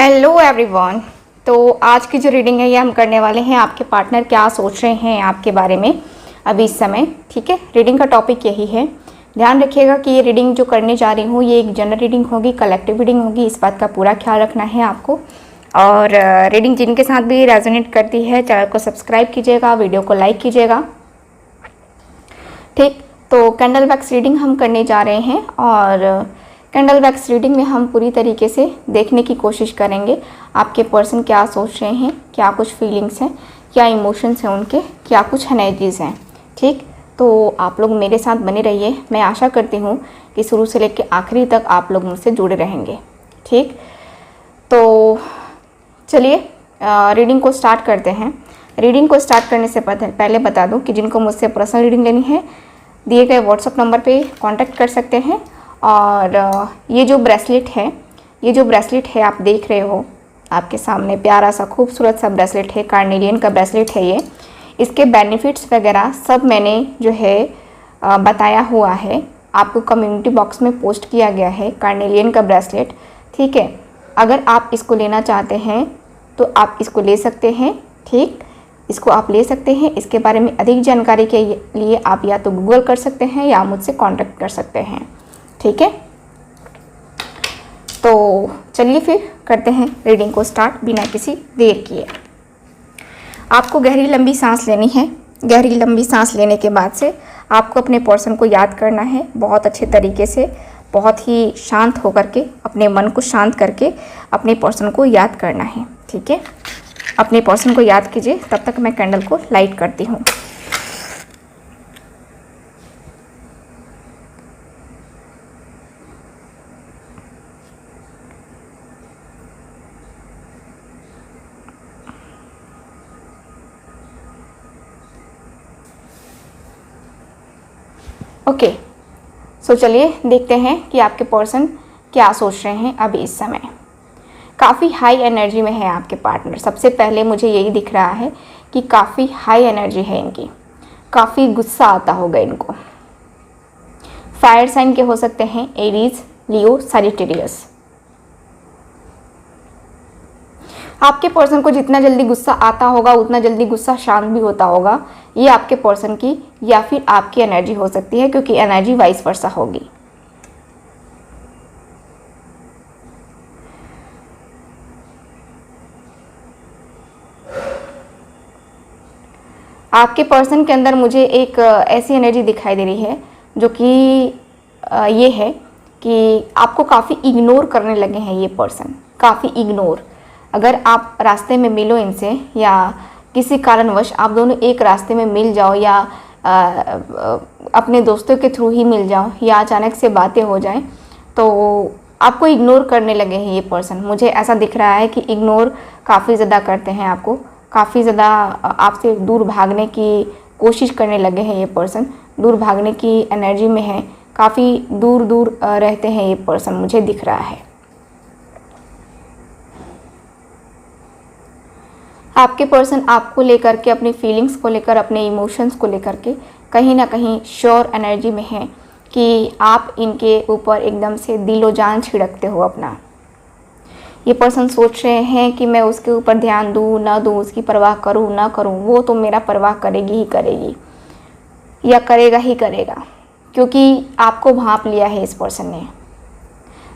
Hello everyone. तो आज की जो रीडिंग है ये हम करने वाले हैं आपके पार्टनर क्या सोच रहे हैं आपके बारे में अभी इस समय। ठीक है, रीडिंग का टॉपिक यही है। ध्यान रखिएगा कि ये रीडिंग जो करने जा रही हूँ ये एक जनरल रीडिंग होगी, कलेक्टिव रीडिंग होगी, इस बात का पूरा ख्याल रखना है आपको। और रीडिंग जिनके साथ भी रेजोनेट करती है चैनल को सब्सक्राइब कीजिएगा, वीडियो को लाइक कीजिएगा। ठीक, तो कैंडल वैक्स रीडिंग हम करने जा रहे हैं और कैंडल वैक्स रीडिंग में हम पूरी तरीके से देखने की कोशिश करेंगे आपके पर्सन क्या सोच रहे हैं, क्या कुछ फीलिंग्स हैं, क्या इमोशंस हैं उनके, क्या कुछ एनर्जीज़ हैं। ठीक, तो आप लोग मेरे साथ बने रहिए। मैं आशा करती हूँ कि शुरू से लेकर आखिरी तक आप लोग मुझसे जुड़े रहेंगे। ठीक, तो चलिए रीडिंग को स्टार्ट करते हैं। रीडिंग को स्टार्ट करने से पहले बता दूं कि जिनको मुझसे पर्सनल रीडिंग लेनी है दिए गए व्हाट्सएप नंबर पे कांटेक्ट कर सकते हैं। और ये जो ब्रेसलेट है आप देख रहे हो आपके सामने, प्यारा सा खूबसूरत सा ब्रेसलेट है, कार्नेलियन का ब्रेसलेट है ये। इसके बेनिफिट्स वगैरह सब मैंने जो है बताया हुआ है, आपको कम्युनिटी बॉक्स में पोस्ट किया गया है कार्नेलियन का ब्रेसलेट। ठीक है, अगर आप इसको लेना चाहते हैं तो आप इसको ले सकते हैं। ठीक, इसको आप ले सकते हैं। इसके बारे में अधिक जानकारी के लिए आप या तो गूगल कर सकते हैं या मुझसे कांटेक्ट कर सकते हैं। ठीक है, तो चलिए फिर करते हैं रीडिंग को स्टार्ट बिना किसी देर किए। आपको गहरी लंबी सांस लेनी है। गहरी लंबी सांस लेने के बाद से आपको अपने पर्सन को याद करना है बहुत अच्छे तरीके से, बहुत ही शांत होकर के, अपने मन को शांत करके अपने पर्सन को याद करना है। ठीक है, अपने पर्सन को याद कीजिए, तब तक मैं कैंडल को लाइट करती हूँ। ओके, सो चलिए देखते हैं कि आपके पर्सन क्या सोच रहे हैं अभी इस समय। काफ़ी हाई एनर्जी में है आपके पार्टनर। सबसे पहले मुझे यही दिख रहा है कि काफ़ी हाई एनर्जी है इनकी, काफ़ी गुस्सा आता होगा इनको। फायर साइन के हो सकते हैं, एरीज, लियो, सैजिटेरियस। आपके पर्सन को जितना जल्दी गुस्सा आता होगा उतना जल्दी गुस्सा शांत भी होता होगा। ये आपके पर्सन की या फिर आपकी एनर्जी हो सकती है, क्योंकि एनर्जी वाइस वर्सा होगी। आपके पर्सन के अंदर मुझे एक ऐसी एनर्जी दिखाई दे रही है जो कि ये है कि आपको काफ़ी इग्नोर करने लगे हैं ये पर्सन, काफ़ी इग्नोर। अगर आप रास्ते में मिलो इनसे या किसी कारणवश आप दोनों एक रास्ते में मिल जाओ या अपने दोस्तों के थ्रू ही मिल जाओ या अचानक से बातें हो जाएं, तो आपको इग्नोर करने लगे हैं ये पर्सन। मुझे ऐसा दिख रहा है कि इग्नोर काफ़ी ज़्यादा करते हैं आपको, काफ़ी ज़्यादा आपसे दूर भागने की कोशिश करने लगे हैं ये पर्सन, दूर भागने की एनर्जी में है, काफ़ी दूर दूर रहते हैं ये पर्सन, मुझे दिख रहा है। आपके पर्सन आपको लेकर के, अपनी फीलिंग्स को लेकर, अपने इमोशंस को लेकर के कहीं ना कहीं श्योर एनर्जी में है कि आप इनके ऊपर एकदम से दिलो जान छिड़कते हो अपना। ये पर्सन सोच रहे हैं कि मैं उसके ऊपर ध्यान दूँ ना दूँ, उसकी परवाह करूँ ना करूँ, वो तो मेरा परवाह करेगी ही करेगी या करेगा ही करेगा, क्योंकि आपको भांप लिया है इस पर्सन ने।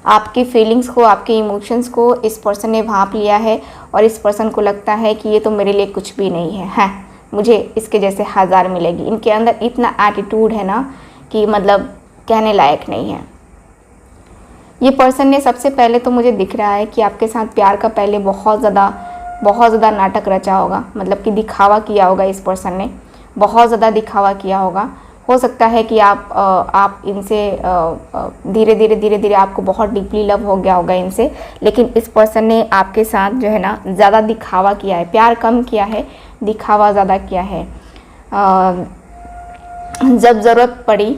आपकी फीलिंग्स को, आपके इमोशंस को इस पर्सन ने भांप लिया है और इस पर्सन को लगता है कि ये तो मेरे लिए कुछ भी नहीं है, हाँ मुझे इसके जैसे हज़ार मिलेगी। इनके अंदर इतना एटीट्यूड है ना कि मतलब कहने लायक नहीं है। ये पर्सन ने सबसे पहले तो मुझे दिख रहा है कि आपके साथ प्यार का पहले बहुत ज़्यादा नाटक रचा होगा, मतलब कि दिखावा किया होगा इस पर्सन ने, बहुत ज़्यादा दिखावा किया होगा। हो सकता है कि आप इनसे धीरे धीरे आपको बहुत डीपली लव हो गया होगा इनसे, लेकिन इस पर्सन ने आपके साथ जो है ना ज़्यादा दिखावा किया है, प्यार कम किया है, दिखावा ज़्यादा किया है। जब ज़रूरत पड़ी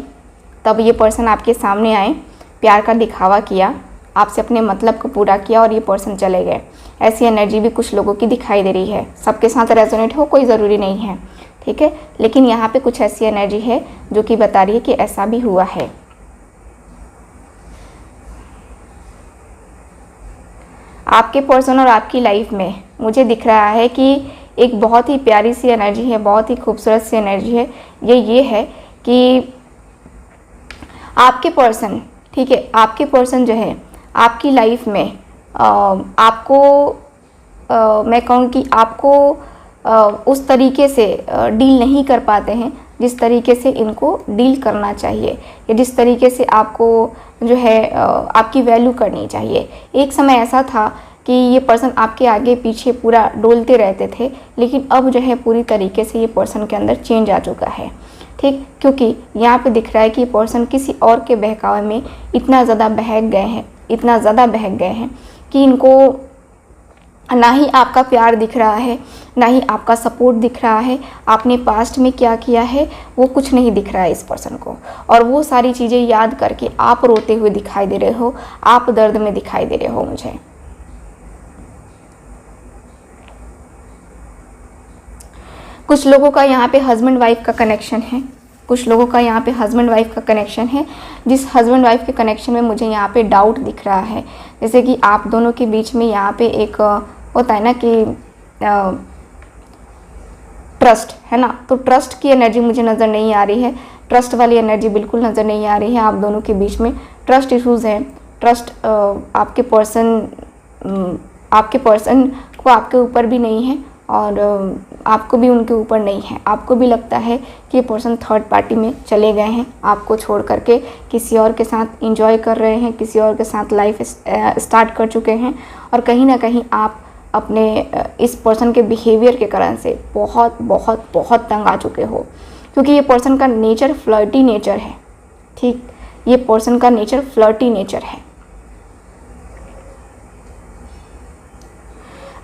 तब ये पर्सन आपके सामने आए, प्यार का दिखावा किया, आपसे अपने मतलब को पूरा किया और ये पर्सन चले गए। ऐसी एनर्जी भी कुछ लोगों की दिखाई दे रही है। सबके साथ रेजोनेट हो कोई ज़रूरी नहीं है, ठीक है, लेकिन यहाँ पे कुछ ऐसी एनर्जी है जो कि बता रही है कि ऐसा भी हुआ है। आपके पर्सन और आपकी लाइफ में मुझे दिख रहा है कि एक बहुत ही प्यारी सी एनर्जी है, बहुत ही खूबसूरत सी एनर्जी है। ये है कि आपके पर्सन, ठीक है, आपके पर्सन जो है आपकी लाइफ में आपको मैं कहूँ कि आपको उस तरीके से डील नहीं कर पाते हैं जिस तरीके से इनको डील करना चाहिए, या जिस तरीके से आपको जो है आपकी वैल्यू करनी चाहिए। एक समय ऐसा था कि ये पर्सन आपके आगे पीछे पूरा डोलते रहते थे, लेकिन अब जो है पूरी तरीके से ये पर्सन के अंदर चेंज आ चुका है, ठीक। क्योंकि यहाँ पे दिख रहा है कि ये पर्सन किसी और के बहकावे में इतना ज़्यादा बहक गए हैं, इतना ज़्यादा बहक गए हैं कि इनको ना ही आपका प्यार दिख रहा है, ना ही आपका सपोर्ट दिख रहा है। आपने पास्ट में क्या किया है वो कुछ नहीं दिख रहा है इस पर्सन को, और वो सारी चीज़ें याद करके आप रोते हुए दिखाई दे रहे हो, आप दर्द में दिखाई दे रहे हो मुझे। कुछ लोगों का यहाँ पे हस्बैंड वाइफ का कनेक्शन है, कुछ लोगों का यहाँ पे हस्बैंड वाइफ का कनेक्शन है, जिस हस्बैंड वाइफ के कनेक्शन में मुझे यहाँ पे डाउट दिख रहा है। जैसे कि आप दोनों के बीच में यहाँ पे एक होता है ना कि ट्रस्ट है ना, तो ट्रस्ट की एनर्जी मुझे नज़र नहीं आ रही है, ट्रस्ट वाली एनर्जी बिल्कुल नज़र नहीं आ रही है। आप दोनों के बीच में ट्रस्ट इश्यूज़ है। ट्रस्ट आपके पर्सन को आपके ऊपर भी नहीं है और आपको भी उनके ऊपर नहीं है। आपको भी लगता है कि ये पर्सन थर्ड पार्टी में चले गए हैं, आपको छोड़ करके किसी और के साथ एंजॉय कर रहे हैं, किसी और के साथ लाइफ स्टार्ट कर चुके हैं, और कहीं ना कहीं आप अपने इस पर्सन के बिहेवियर के कारण से बहुत बहुत बहुत तंग आ चुके हो, क्योंकि ये पर्सन का नेचर फ्लर्टी नेचर है, ठीक। ये पर्सन का नेचर फ्लर्टी नेचर है।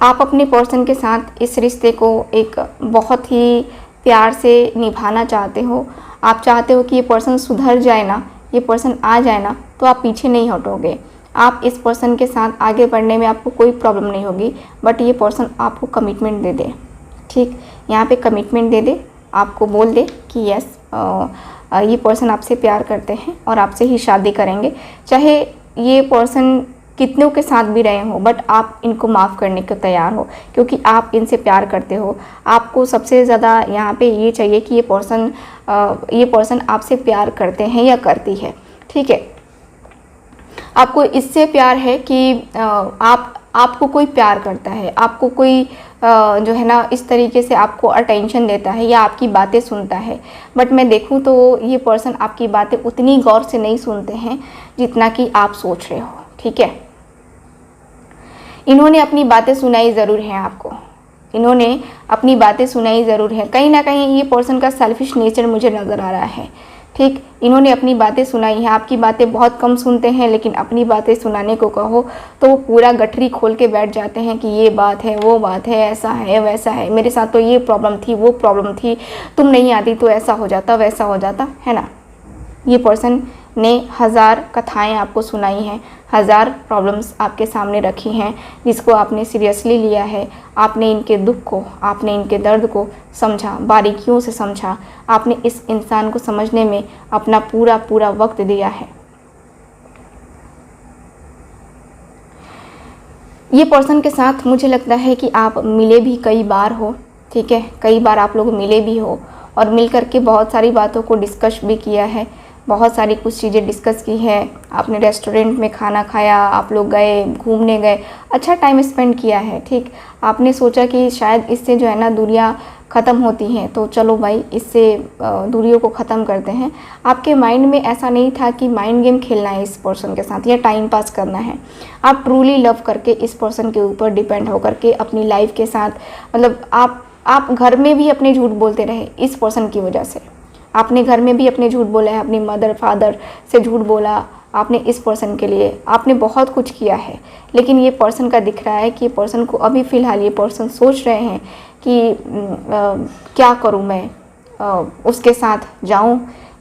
आप अपने पर्सन के साथ इस रिश्ते को एक बहुत ही प्यार से निभाना चाहते हो। आप चाहते हो कि ये पर्सन सुधर जाए ना, ये पर्सन आ जाए ना, तो आप पीछे नहीं हटोगे। आप इस पर्सन के साथ आगे बढ़ने में आपको कोई प्रॉब्लम नहीं होगी, बट ये पर्सन आपको कमिटमेंट दे दे, ठीक। यहाँ पे कमिटमेंट दे दे, आपको बोल दे कि यस ये पर्सन आपसे प्यार करते हैं और आपसे ही शादी करेंगे। चाहे ये पर्सन कितनों के साथ भी रहे हो, बट आप इनको माफ़ करने को तैयार हो, क्योंकि आप इनसे प्यार करते हो। आपको सबसे ज़्यादा यहाँ पे ये चाहिए कि ये पर्सन आपसे प्यार करते हैं या करती है, ठीक है। आपको इससे प्यार है कि आपको कोई प्यार करता है, आपको कोई जो है ना इस तरीके से आपको अटेंशन देता है या आपकी बातें सुनता है। बट मैं देखूँ तो ये पर्सन आपकी बातें उतनी गौर से नहीं सुनते हैं जितना कि आप सोच रहे हो, ठीक है। इन्होंने अपनी बातें सुनाई ज़रूर हैं आपको, इन्होंने अपनी बातें सुनाई ज़रूर है। कहीं ना कहीं ये पर्सन का सेल्फिश नेचर मुझे नज़र आ रहा है, ठीक। इन्होंने अपनी बातें सुनाई हैं, आपकी बातें बहुत कम सुनते हैं, लेकिन अपनी बातें सुनाने को कहो तो वो पूरा गठरी खोल के बैठ जाते हैं कि ये बात है, वो बात है, ऐसा है, वैसा है, मेरे साथ तो ये प्रॉब्लम थी, वो प्रॉब्लम थी, तुम नहीं आती तो ऐसा हो जाता, वैसा हो जाता, है ना। ये पर्सन ने 1000 कथाएं आपको सुनाई हैं, 1000 प्रॉब्लम्स आपके सामने रखी हैं, जिसको आपने सीरियसली लिया है। आपने इनके दुख को, आपने इनके दर्द को समझा, बारीकियों से समझा। आपने इस इंसान को समझने में अपना पूरा पूरा वक्त दिया है। ये पर्सन के साथ मुझे लगता है कि आप मिले भी कई बार हो, ठीक है, कई बार आप लोग मिले भी हो और मिल करके बहुत सारी बातों को डिस्कस भी किया है, बहुत सारी कुछ चीज़ें डिस्कस की है। आपने रेस्टोरेंट में खाना खाया, आप लोग गए, घूमने गए, अच्छा टाइम स्पेंड किया है, ठीक। आपने सोचा कि शायद इससे जो है ना दूरियां ख़त्म होती हैं, तो चलो भाई इससे दूरियों को ख़त्म करते हैं। आपके माइंड में ऐसा नहीं था कि माइंड गेम खेलना है इस पर्सन के साथ या टाइम पास करना है। आप ट्रूली लव करके इस पर्सन के ऊपर डिपेंड होकर के अपनी लाइफ के साथ, मतलब आप घर में भी अपने झूठ बोलते रहे इस पर्सन की वजह से। आपने घर में भी अपने झूठ बोला है, अपनी मदर फादर से झूठ बोला आपने इस पर्सन के लिए, आपने बहुत कुछ किया है। लेकिन ये पर्सन का दिख रहा है कि ये पर्सन को अभी फ़िलहाल ये पर्सन सोच रहे हैं कि क्या करूं मैं, उसके साथ जाऊं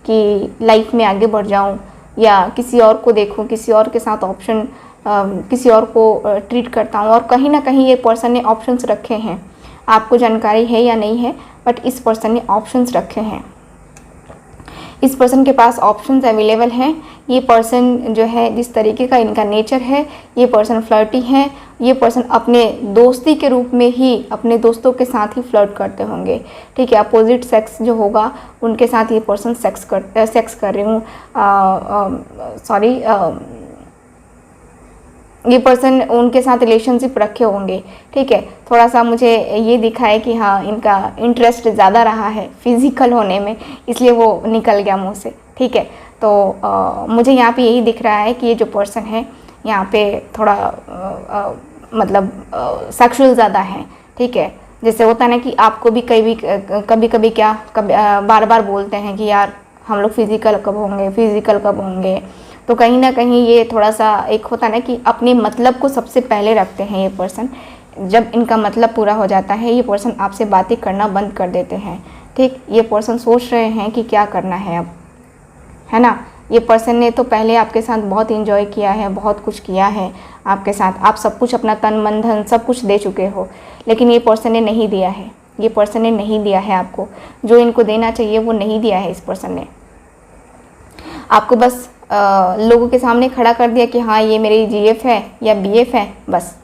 कि लाइफ में आगे बढ़ जाऊं या किसी और को देखूं, किसी और के साथ ऑप्शन किसी और को ट्रीट करता हूं। और कहीं ना कहीं ये पर्सन ने ऑप्शंस रखे हैं, आपको जानकारी है या नहीं है, बट इस पर्सन ने ऑप्शंस रखे हैं। इस पर्सन के पास ऑप्शंस अवेलेबल हैं। ये पर्सन जो है जिस तरीके का इनका नेचर है, ये पर्सन फ्लर्टी है, ये पर्सन अपने दोस्ती के रूप में ही अपने दोस्तों के साथ ही फ्लर्ट करते होंगे, ठीक है। अपोजिट सेक्स जो होगा उनके साथ ये पर्सन सेक्स कर रही हूँ, सॉरी, ये पर्सन उनके साथ रिलेशनशिप रखे होंगे, ठीक है। थोड़ा सा मुझे ये दिखा है कि हाँ इनका इंटरेस्ट ज़्यादा रहा है फिज़िकल होने में, इसलिए वो निकल गया मुँह से, ठीक है। तो मुझे यहाँ पे यही दिख रहा है कि ये जो पर्सन है यहाँ पे थोड़ा मतलब सेक्सुअल ज़्यादा है, ठीक है। जैसे होता है ना कि आपको भी कभी कभी बार बार बोलते हैं कि यार हम लोग फिज़िकल कब होंगे, तो कहीं ना कहीं ये थोड़ा सा एक होता है ना कि अपने मतलब को सबसे पहले रखते हैं ये पर्सन। जब इनका मतलब पूरा हो जाता है ये पर्सन आपसे बातें करना बंद कर देते हैं, ठीक। ये पर्सन सोच रहे हैं कि क्या करना है अब, है ना। ये पर्सन ने तो पहले आपके साथ बहुत एंजॉय किया है, बहुत कुछ किया है आपके साथ, आप सब कुछ अपना तन मन धन सब कुछ दे चुके हो, लेकिन ये पर्सन ने नहीं दिया है, ये पर्सन ने नहीं दिया है आपको जो इनको देना चाहिए, वो नहीं दिया है इस पर्सन ने। आपको बस लोगों के सामने खड़ा कर दिया कि हाँ ये मेरी जीएफ है या बीएफ है, बस,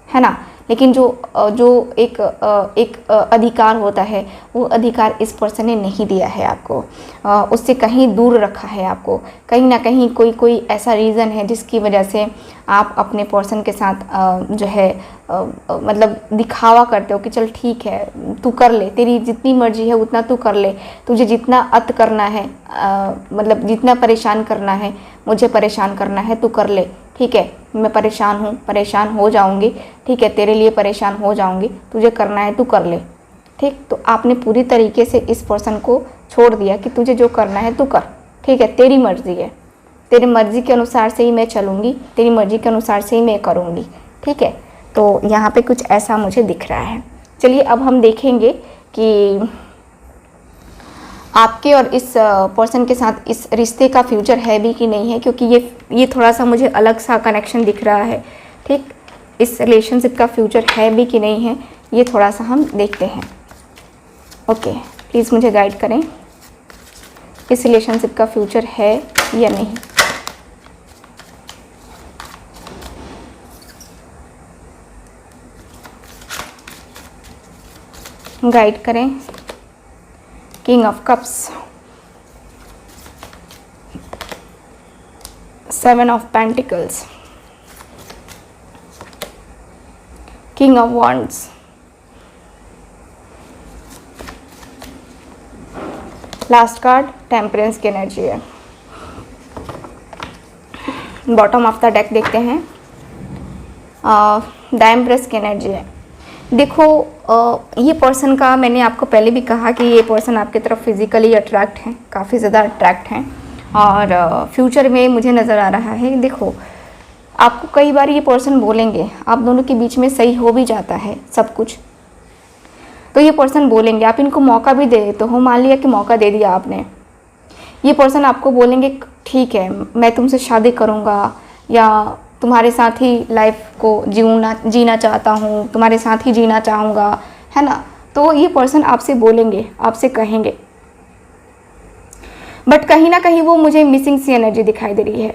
है ना। लेकिन जो एक अधिकार होता है वो अधिकार इस पर्सन ने नहीं दिया है आपको, उससे कहीं दूर रखा है आपको। कहीं ना कहीं कोई ऐसा रीज़न है जिसकी वजह से आप अपने पर्सन के साथ जो है मतलब दिखावा करते हो कि चल ठीक है तू कर ले, तेरी जितनी मर्जी है उतना तू कर ले, तुझे जितना अत करना है मतलब जितना परेशान करना है, मुझे परेशान करना है, तू कर ले, ठीक है। मैं परेशान हूँ, परेशान हो जाऊँगी, ठीक है, तेरे लिए परेशान हो जाऊँगी, तुझे करना है तू कर ले, ठीक। तो आपने पूरी तरीके से इस पर्सन को छोड़ दिया कि तुझे जो करना है तू कर, ठीक है, तेरी मर्ज़ी है, तेरी मर्ज़ी के अनुसार से ही मैं चलूँगी, तेरी मर्ज़ी के अनुसार से ही मैं करूँगी, ठीक है। तो यहाँ पे कुछ ऐसा मुझे दिख रहा है। चलिए अब हम देखेंगे कि आपके और इस पर्सन के साथ इस रिश्ते का फ्यूचर है भी कि नहीं है, क्योंकि ये थोड़ा सा मुझे अलग सा कनेक्शन दिख रहा है, ठीक। इस रिलेशनशिप का फ्यूचर है भी कि नहीं है, ये थोड़ा सा हम देखते हैं। ओके, प्लीज़ मुझे गाइड करें, इस रिलेशनशिप का फ्यूचर है या नहीं। गाइड करें। King of cups, 7 of pentacles, king of wands, last card temperance की एनर्जी है। बॉटम ऑफ द डेक देखते हैं, द एम्प्रेस की एनर्जी है। देखो ये पर्सन का मैंने आपको पहले भी कहा कि ये पर्सन आपकी तरफ फिज़िकली अट्रैक्ट हैं, काफ़ी ज़्यादा अट्रैक्ट हैं, और फ्यूचर में मुझे नज़र आ रहा है। देखो आपको कई बार ये पर्सन बोलेंगे, आप दोनों के बीच में सही हो भी जाता है सब कुछ, तो ये पर्सन बोलेंगे, आप इनको मौका भी दे देते हो, मान लिया कि मौका दे दिया आपने, ये पर्सन आपको बोलेंगे ठीक है मैं तुमसे शादी करूँगा या तुम्हारे साथ ही लाइफ को जीना चाहता हूँ, तुम्हारे साथ ही जीना चाहूँगा, है ना। तो ये पर्सन आपसे बोलेंगे, आपसे कहेंगे, बट कहीं ना कहीं वो मुझे मिसिंग सी एनर्जी दिखाई दे रही है।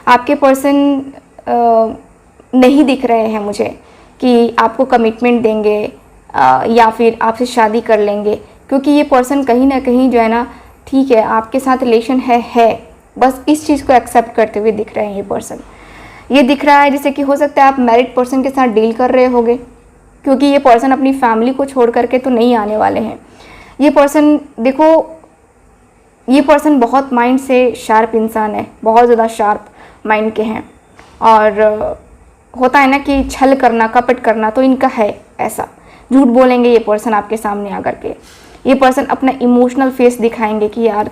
आपके पर्सन नहीं दिख रहे हैं मुझे कि आपको कमिटमेंट देंगे या फिर आपसे शादी कर लेंगे, क्योंकि ये पर्सन कहीं ना कहीं जो है ना, ठीक है आपके साथ रिलेशन है, बस इस चीज़ को एक्सेप्ट करते हुए दिख रहे हैं ये पर्सन। ये दिख रहा है जैसे कि हो सकता है आप मैरिड पर्सन के साथ डील कर रहे होगे, क्योंकि ये पर्सन अपनी फैमिली को छोड़ करके तो नहीं आने वाले हैं। ये पर्सन देखो, ये पर्सन बहुत माइंड से शार्प इंसान है, बहुत ज़्यादा शार्प माइंड के हैं, और होता है ना कि छल करना, कपट करना तो इनका है ऐसा। झूठ बोलेंगे ये पर्सन आपके सामने आकर के, ये पर्सन अपना इमोशनल फेस दिखाएंगे कि यार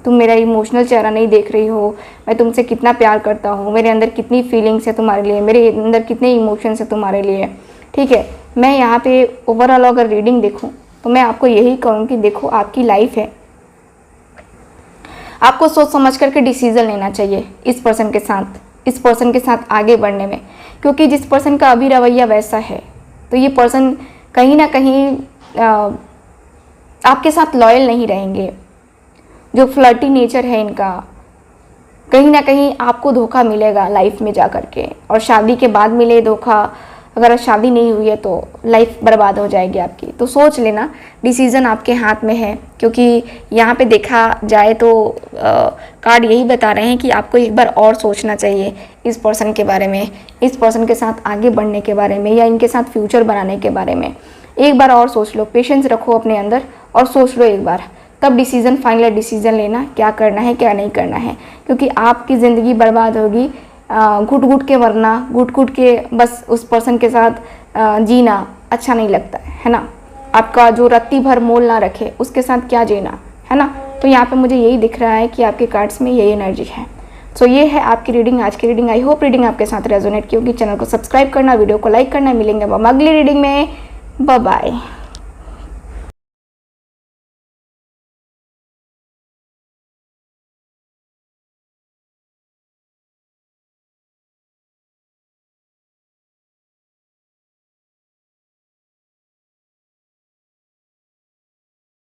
तुम मेरा इमोशनल चेहरा नहीं देख रही हो, मैं तुमसे कितना प्यार करता हूँ, मेरे अंदर कितनी फीलिंग्स है तुम्हारे लिए, मेरे अंदर कितने इमोशंस है तुम्हारे लिए, ठीक है। मैं यहाँ पे ओवरऑल अगर रीडिंग देखूँ तो मैं आपको यही कहूँ कि देखो आपकी लाइफ है, आपको सोच समझ करके डिसीज़न लेना चाहिए इस पर्सन के साथ आगे बढ़ने में, क्योंकि जिस पर्सन का अभी रवैया वैसा है तो ये पर्सन कहीं ना कहीं आपके साथ लॉयल नहीं रहेंगे। जो फ्लर्टी नेचर है इनका, कहीं ना कहीं आपको धोखा मिलेगा लाइफ में जा कर के, और शादी के बाद मिले धोखा, अगर शादी नहीं हुई है तो लाइफ बर्बाद हो जाएगी आपकी। तो सोच लेना, डिसीज़न आपके हाथ में है, क्योंकि यहाँ पे देखा जाए तो कार्ड यही बता रहे हैं कि आपको एक बार और सोचना चाहिए इस पर्सन के बारे में, इस पर्सन के साथ आगे बढ़ने के बारे में, या इनके साथ फ्यूचर बनाने के बारे में। एक बार और सोच लो, पेशेंस रखो अपने अंदर और सोच लो एक बार, तब डिसीज़न, फाइनल डिसीज़न लेना क्या करना है क्या नहीं करना है। क्योंकि आपकी ज़िंदगी बर्बाद होगी घुट घुट के मरना, घुट घुट के बस उस पर्सन के साथ जीना अच्छा नहीं लगता है ना। आपका जो रत्ती भर मोल ना रखे उसके साथ क्या जीना, है ना। तो यहाँ पे मुझे यही दिख रहा है कि आपके कार्ड्स में यही एनर्जी है। सो ये है आपकी रीडिंग, आज की रीडिंग। आई होप रीडिंग आपके साथ रेजोनेट की होगी। चैनल को सब्सक्राइब करना, वीडियो को लाइक करना। मिलेंगे हम अगली रीडिंग में। Bye bye.